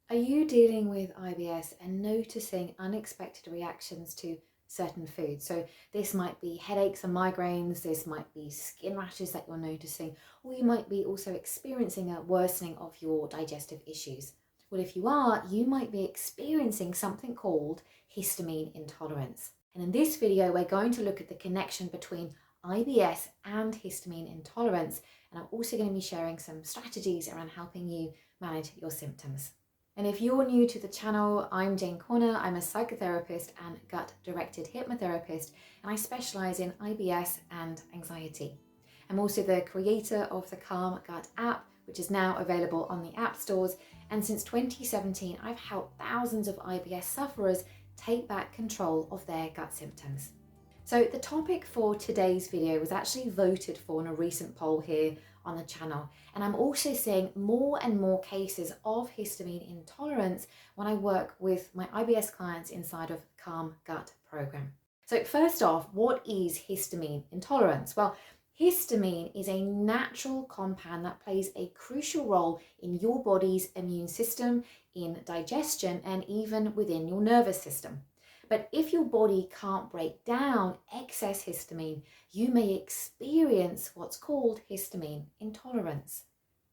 Are you dealing with IBS and noticing unexpected reactions to certain foods? So this might be headaches and migraines, this might be skin rashes that you're noticing, or you might be also experiencing a worsening of your digestive issues. Well, if you are, you might be experiencing something called histamine intolerance. And in this video, we're going to look at the connection between IBS and histamine intolerance. And I'm also going to be sharing some strategies around helping you manage your symptoms. And if you're new to the channel, I'm Jayne. I'm a psychotherapist and gut-directed hypnotherapist, and I specialise in IBS and anxiety. I'm also the creator of the Calm Gut app, which is now available on the app stores. And since 2017, I've helped thousands of IBS sufferers take back control of their gut symptoms. So the topic for today's video was actually voted for in a recent poll here on the channel. And I'm also seeing more and more cases of histamine intolerance when I work with my IBS clients inside of the Calm Gut program. So first off, what is histamine intolerance? Well, histamine is a natural compound that plays a crucial role in your body's immune system, in digestion, and even within your nervous system. But if your body can't break down excess histamine, you may experience what's called histamine intolerance.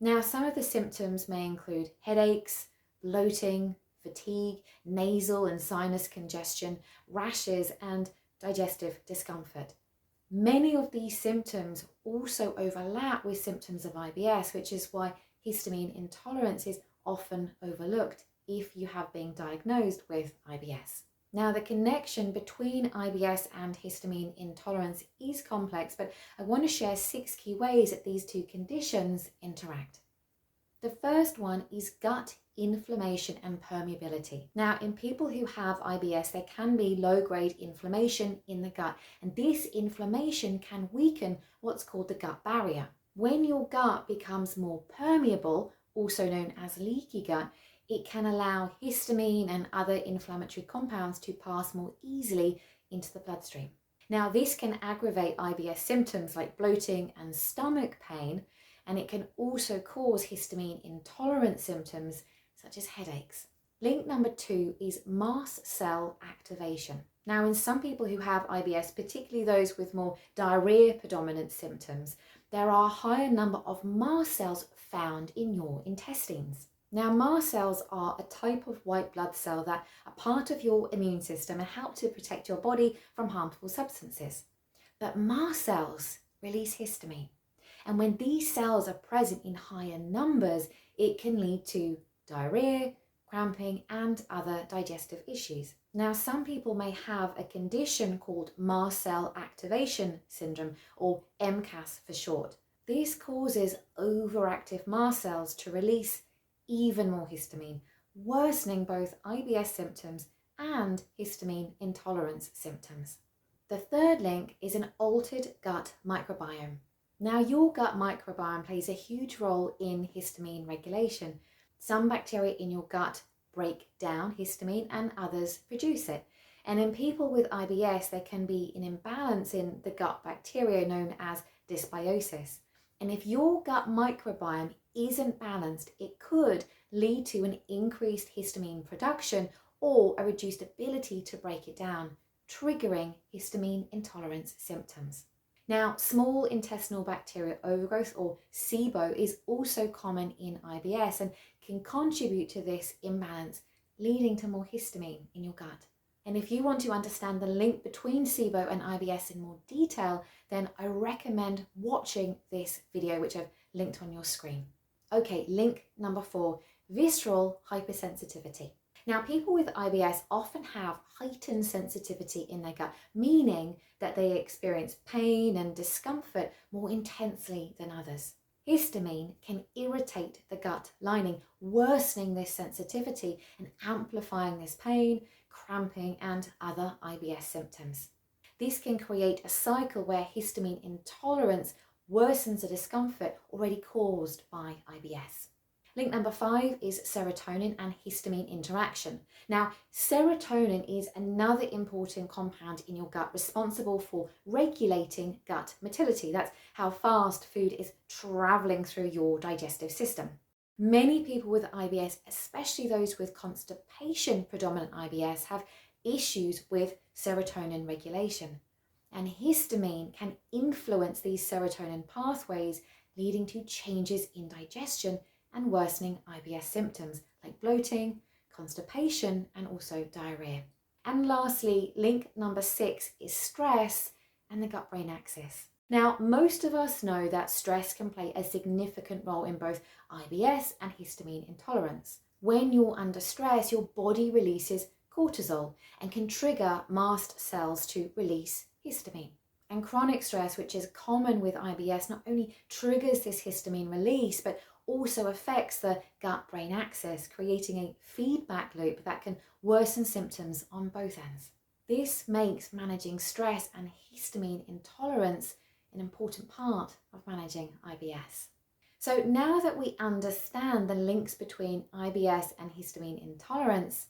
Now, some of the symptoms may include headaches, bloating, fatigue, nasal and sinus congestion, rashes, and digestive discomfort. Many of these symptoms also overlap with symptoms of IBS, which is why histamine intolerance is often overlooked if you have been diagnosed with IBS. Now, the connection between IBS and histamine intolerance is complex, but I want to share 6 key ways that these two conditions interact. The first one is gut inflammation and permeability. Now, in people who have IBS, there can be low-grade inflammation in the gut, and this inflammation can weaken what's called the gut barrier. When your gut becomes more permeable, also known as leaky gut, it can allow histamine and other inflammatory compounds to pass more easily into the bloodstream. Now, this can aggravate IBS symptoms like bloating and stomach pain, and it can also cause histamine intolerant symptoms such as headaches. Link number 2 is mast cell activation. Now, in some people who have IBS, particularly those with more diarrhea predominant symptoms, there are a higher number of mast cells found in your intestines. Now, mast cells are a type of white blood cell that are part of your immune system and help to protect your body from harmful substances. But mast cells release histamine. And when these cells are present in higher numbers, it can lead to diarrhea, cramping, and other digestive issues. Now, some people may have a condition called mast cell activation syndrome, or MCAS for short. This causes overactive mast cells to release even more histamine, worsening both IBS symptoms and histamine intolerance symptoms. The third link is an altered gut microbiome. Now, your gut microbiome plays a huge role in histamine regulation. Some bacteria in your gut break down histamine and others produce it. And in people with IBS, there can be an imbalance in the gut bacteria known as dysbiosis. And if your gut microbiome isn't balanced, it could lead to an increased histamine production or a reduced ability to break it down, triggering histamine intolerance symptoms. Now, small intestinal bacterial overgrowth, or SIBO, is also common in IBS and can contribute to this imbalance, leading to more histamine in your gut. And if you want to understand the link between SIBO and IBS in more detail, then I recommend watching this video, which I've linked on your screen. Okay, link number 4, visceral hypersensitivity. Now, people with IBS often have heightened sensitivity in their gut, meaning that they experience pain and discomfort more intensely than others. Histamine can irritate the gut lining, worsening this sensitivity and amplifying this pain, cramping, and other IBS symptoms. This can create a cycle where histamine intolerance worsens the discomfort already caused by IBS. Link number 5 is serotonin and histamine interaction. Now, serotonin is another important compound in your gut responsible for regulating gut motility. That's how fast food is traveling through your digestive system. Many people with IBS, especially those with constipation predominant IBS, have issues with serotonin regulation. And histamine can influence these serotonin pathways, leading to changes in digestion and worsening IBS symptoms like bloating, constipation, and also diarrhea. And lastly, link number 6 is stress and the gut-brain axis. Now, most of us know that stress can play a significant role in both IBS and histamine intolerance. When you're under stress, your body releases cortisol and can trigger mast cells to release histamine. And chronic stress, which is common with IBS, not only triggers this histamine release, but also affects the gut-brain axis, creating a feedback loop that can worsen symptoms on both ends. This makes managing stress and histamine intolerance an important part of managing IBS. So now that we understand the links between IBS and histamine intolerance,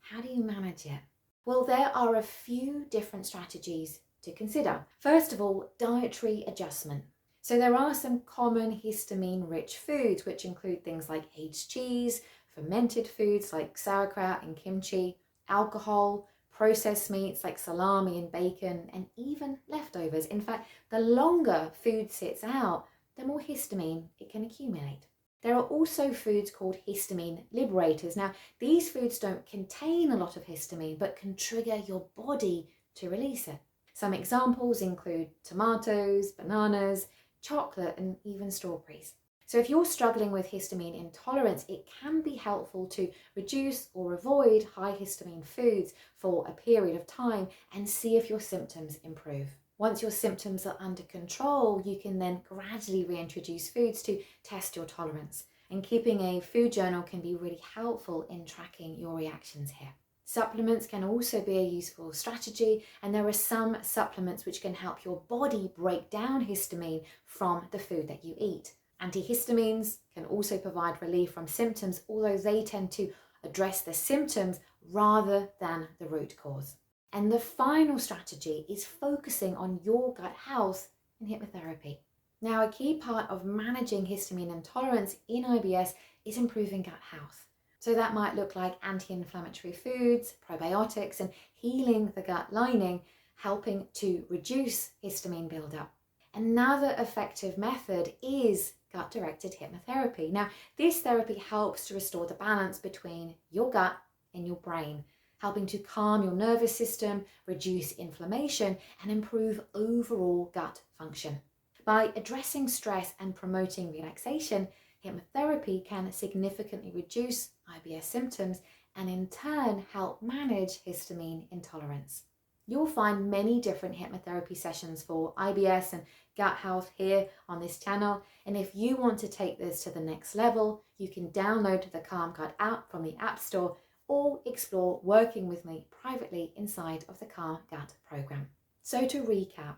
how do you manage it? Well, there are a few different strategies to consider. First of all, dietary adjustment. So there are some common histamine-rich foods, which include things like aged cheese, fermented foods like sauerkraut and kimchi, alcohol, processed meats like salami and bacon, and even leftovers. In fact, the longer food sits out, the more histamine it can accumulate. There are also foods called histamine liberators. Now, these foods don't contain a lot of histamine, but can trigger your body to release it. Some examples include tomatoes, bananas, chocolate, and even strawberries. So if you're struggling with histamine intolerance, it can be helpful to reduce or avoid high histamine foods for a period of time and see if your symptoms improve. Once your symptoms are under control, you can then gradually reintroduce foods to test your tolerance. And keeping a food journal can be really helpful in tracking your reactions here. Supplements can also be a useful strategy, and there are some supplements which can help your body break down histamine from the food that you eat. Antihistamines can also provide relief from symptoms, although they tend to address the symptoms rather than the root cause. And the final strategy is focusing on your gut health in hypnotherapy. Now, a key part of managing histamine intolerance in IBS is improving gut health. So that might look like anti-inflammatory foods, probiotics, and healing the gut lining, helping to reduce histamine buildup. Another effective method is gut-directed hypnotherapy. Now, this therapy helps to restore the balance between your gut and your brain, helping to calm your nervous system, reduce inflammation, and improve overall gut function. By addressing stress and promoting relaxation, hypnotherapy can significantly reduce IBS symptoms and in turn help manage histamine intolerance. You'll find many different hypnotherapy sessions for IBS and gut health here on this channel, and if you want to take this to the next level, you can download the Calm Gut app from the App Store or explore working with me privately inside of the Calm Gut program. So to recap,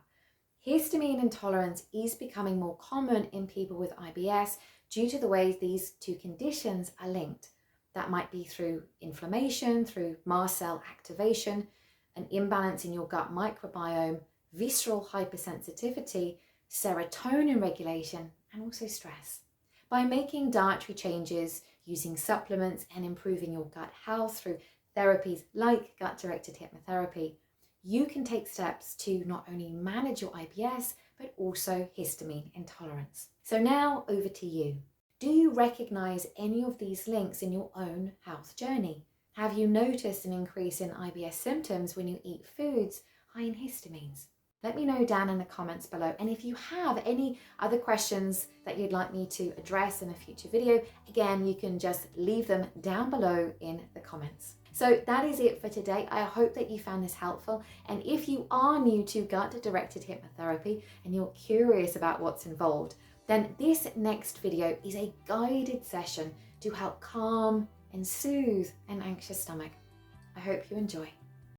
histamine intolerance is becoming more common in people with IBS due to the ways these two conditions are linked. That might be through inflammation, through mast cell activation, an imbalance in your gut microbiome, visceral hypersensitivity, serotonin regulation, and also stress. By making dietary changes, using supplements, and improving your gut health through therapies like gut-directed hypnotherapy, you can take steps to not only manage your IBS, but also histamine intolerance. So now over to you. Do you recognize any of these links in your own health journey? Have you noticed an increase in IBS symptoms when you eat foods high in histamines? Let me know down in the comments below. And if you have any other questions that you'd like me to address in a future video, again, you can just leave them down below in the comments. So that is it for today. I hope that you found this helpful. And if you are new to gut-directed hypnotherapy and you're curious about what's involved, then this next video is a guided session to help calm and soothe an anxious stomach. I hope you enjoy.